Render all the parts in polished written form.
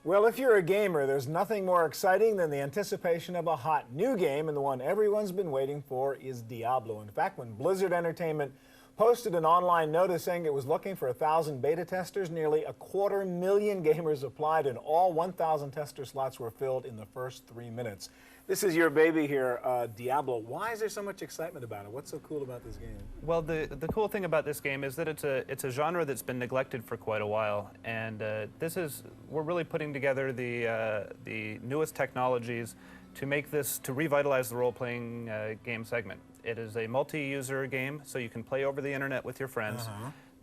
Well, if you're a gamer, there's nothing more exciting than the anticipation of a hot new game, and the one everyone's been waiting for is Diablo. In fact, when Blizzard Entertainment posted an online notice saying it was looking for 1,000 beta testers, nearly 250,000 gamers applied, and all 1,000 tester slots were filled in the first 3 minutes. This is your baby here, Diablo. Why is there so much excitement about it? What's so cool about this game? Well, the cool thing about this game is that it's a genre that's been neglected for quite a while, and we're really putting together the newest technologies to make this, to revitalize the role-playing game segment. It is a multi-user game, so you can play over the internet with your friends.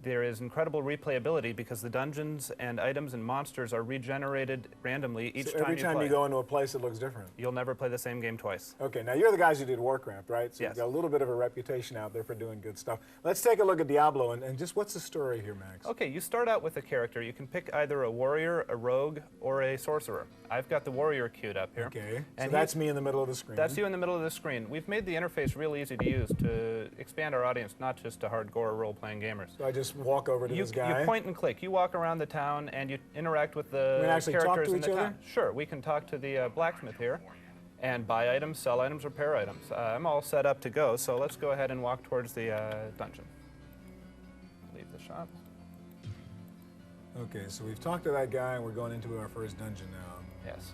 There is incredible replayability because the dungeons and items and monsters are regenerated randomly each time you play. Every time you go into a place, it looks different. You'll never play the same game twice. Okay, now you're the guys who did Warcraft, right? So Yes. you've got a little bit of a reputation out there for doing good stuff. Let's take a look at Diablo, and just what's the story here, Max? Okay, you start out with a character. You can pick either a warrior, a rogue, or a sorcerer. I've got the warrior queued up here. Okay, and so that's me in the middle of the screen. That's you in the middle of the screen. We've made the interface real easy to use to expand our audience, not just to hardcore role-playing gamers. So I just walk over to this guy? You point and click. You walk around the town and you interact with the actually characters talk to in each the other? town. Sure, we can talk to the blacksmith here and buy items, sell items, repair items. I'm all set up to go, so let's go ahead and walk towards the dungeon. Leave the shop. Okay, so we've talked to that guy and we're going into our first dungeon now. Yes.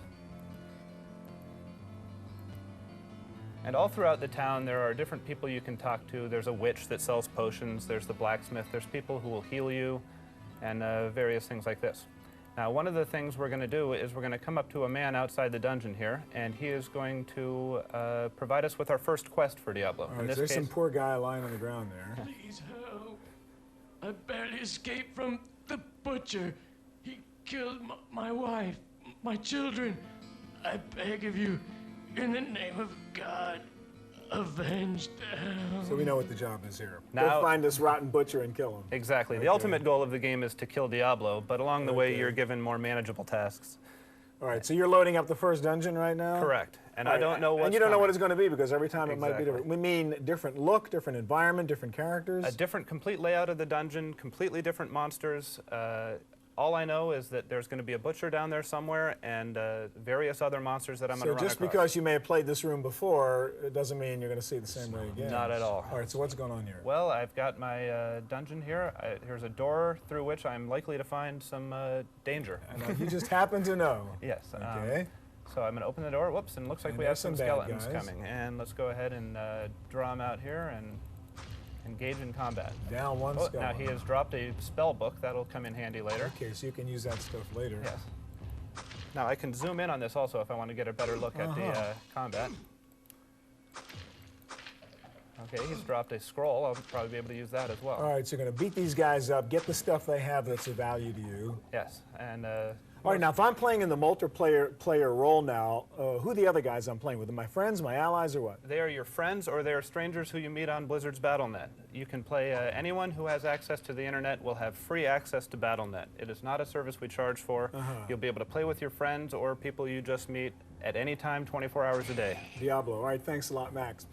And all throughout the town, there are different people you can talk to. There's a witch that sells potions. There's the blacksmith. There's people who will heal you, and various things like this. Now, one of the things we're going to do is we're going to come up to a man outside the dungeon here, and he is going to provide us with our first quest for Diablo. All right, so there's some poor guy lying on the ground there. Please help. I barely escaped from the butcher. He killed my wife, my children. I beg of you, in the name of God, avenge them. So we know what the job is here. Now, go find this rotten butcher and kill him. Exactly. Okay. The ultimate goal of the game is to kill Diablo, but along the way you're given more manageable tasks. All right, so you're loading up the first dungeon right now? Correct. And I don't know what's And you don't know coming. what it's going to be because every time it might be Exactly. different. We mean different look, different environment, different characters? A different complete layout of the dungeon, completely different monsters. All I know is that there's going to be a butcher down there somewhere and various other monsters that I'm going to run So just across. because you may have played this room before, it doesn't mean you're going to see it the same way again. Not at all. All right, so what's going on here? Well, I've got my dungeon here. Here's a door through which I'm likely to find some danger. And you just happen to know. Yes. Okay. So I'm going to open the door. Whoops, and it looks like And we have there's some some bad skeletons guys. coming. And let's go ahead and draw them out here and engage in combat. Down one Oh, skeleton. now he has dropped a spell book. That'll come in handy later. Okay, so you can use that stuff later. Yes. Now I can zoom in on this also if I want to get a better look at the combat. Okay, he's dropped a scroll. I'll probably be able to use that as well. All right, so you're going to beat these guys up, get the stuff they have that's of value to you. Yes, and All right, now if I'm playing in the multiplayer role now, who are the other guys I'm playing with? Are my friends, my allies, or what? they are your friends or they are strangers who you meet on Blizzard's Battle.net. You can play, anyone who has access to the internet will have free access to Battle.net. It is not a service we charge for. You'll be able to play with your friends or people you just meet at any time, 24 hours a day. Diablo. All right, thanks a lot, Max.